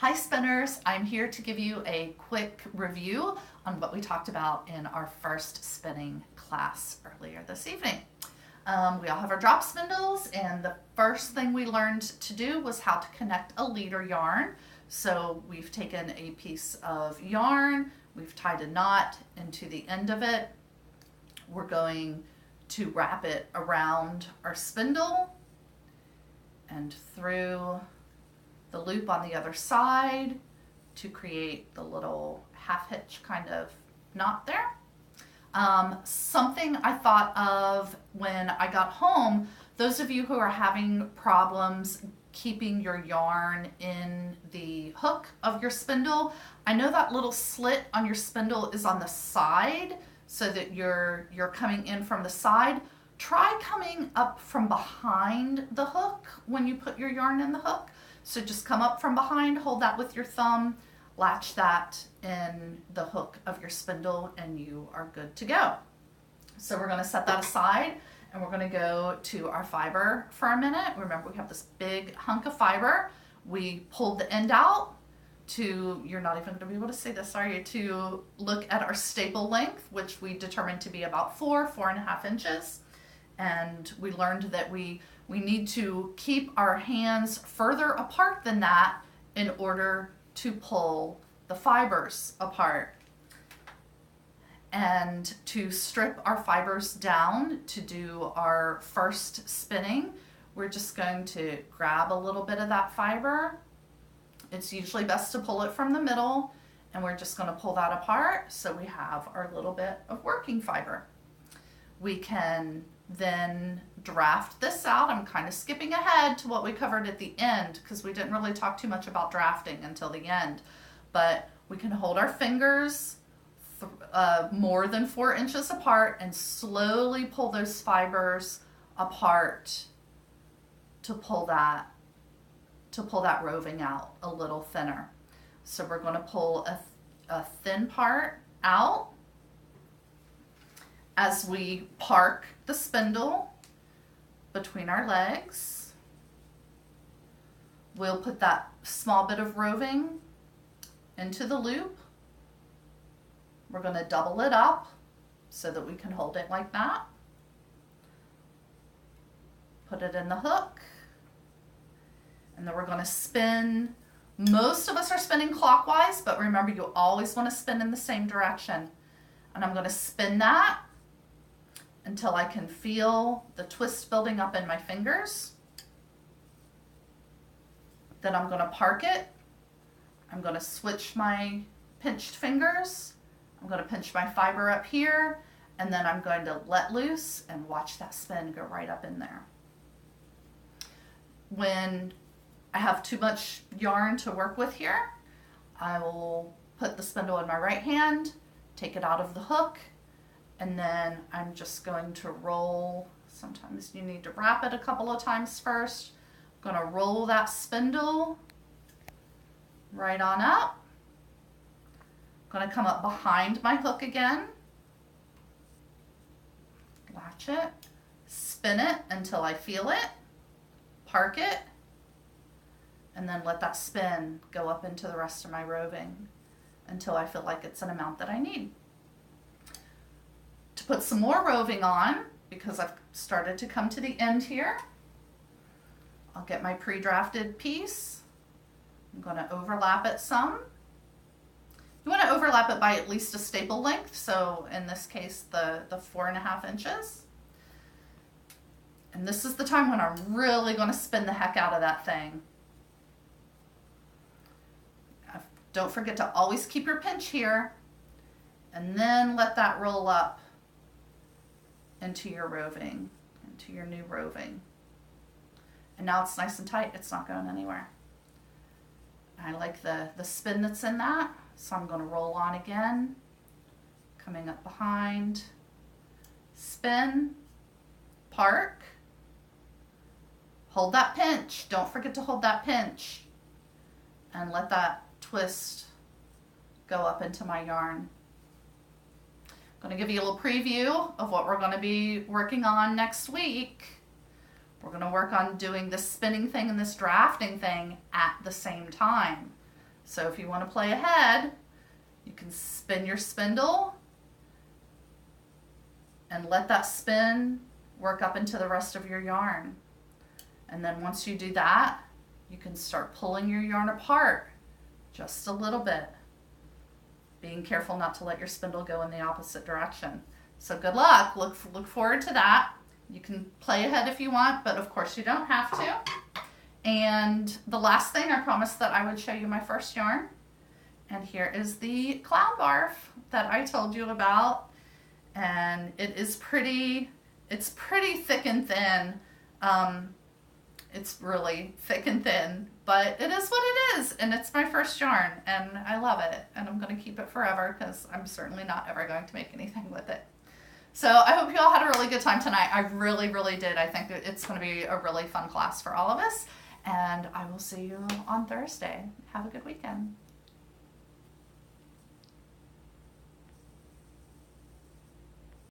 Hi Spinners, I'm here to give you a quick review on what we talked about in our first spinning class earlier this evening. We all have our drop spindles, and the first thing we learned to do was how to connect a leader yarn. So we've taken a piece of yarn, we've tied a knot into the end of it. We're going to wrap it around our spindle and through the loop on the other side to create the little half hitch kind of knot there. Something I thought of when I got home, those of you who are having problems keeping your yarn in the hook of your spindle, I know that little slit on your spindle is on the side so that you're coming in from the side. Try coming up from behind the hook when you put your yarn in the hook. So just come up from behind, hold that with your thumb, latch that in the hook of your spindle, and you are good to go. So we're going to set that aside, and we're going to go to our fiber for a minute. Remember, we have this big hunk of fiber. We pulled the end out to, you're not even going to be able to see this, are you, to look at our staple length, which we determined to be about 4.5 inches. And we learned that we need to keep our hands further apart than that in order to pull the fibers apart. And to strip our fibers down to do our first spinning, we're just going to grab a little bit of that fiber. It's usually best to pull it from the middle, and we're just going to pull that apart so we have our little bit of working fiber. We can then draft this out. I'm kind of skipping ahead to what we covered at the end because we didn't really talk too much about drafting until the end. But we can hold our fingers more than 4 inches apart and slowly pull those fibers apart to pull that roving out a little thinner. So we're going to pull a thin part out. As we park the spindle between our legs, we'll put that small bit of roving into the loop. We're going to double it up so that we can hold it like that. Put it in the hook, and then we're going to spin. Most of us are spinning clockwise, but remember, you always want to spin in the same direction. And I'm going to spin that until I can feel the twist building up in my fingers. Then I'm going to park it. I'm going to switch my pinched fingers. I'm going to pinch my fiber up here, and then I'm going to let loose and watch that spin go right up in there. When I have too much yarn to work with here, I will put the spindle in my right hand, take it out of the hook, and then I'm just going to roll. Sometimes you need to wrap it a couple of times first. I'm going to roll that spindle right on up. I'm going to come up behind my hook again, latch it, spin it until I feel it, park it, and then let that spin go up into the rest of my roving until I feel like it's an amount that I need. To put some more roving on, because I've started to come to the end here, I'll get my pre-drafted piece. I'm going to overlap it some. You want to overlap it by at least a staple length, so in this case the 4.5 inches. And this is the time when I'm really going to spin the heck out of that thing. Don't forget to always keep your pinch here, and then let that roll up into your roving, into your new roving. And now it's nice and tight, it's not going anywhere. I like the spin that's in that, so I'm going to roll on again, coming up behind, spin, park, hold that pinch, don't forget to hold that pinch, and let that twist go up into my yarn. I'm going to give you a little preview of what we're going to be working on next week. We're going to work on doing this spinning thing and this drafting thing at the same time. So if you want to play ahead, you can spin your spindle and let that spin work up into the rest of your yarn. And then once you do that, you can start pulling your yarn apart just a little bit, being careful not to let your spindle go in the opposite direction. So good luck. Look forward to that. You can play ahead if you want, but of course you don't have to. And the last thing, I promised that I would show you my first yarn. And here is the clown barf that I told you about. And it's pretty thick and thin. It's really thick and thin, but it is what it is, and it's my first yarn, and I love it, and I'm going to keep it forever because I'm certainly not ever going to make anything with it. So I hope you all had a really good time tonight. I really, really did. I think it's going to be a really fun class for all of us, and I will see you on Thursday. Have a good weekend.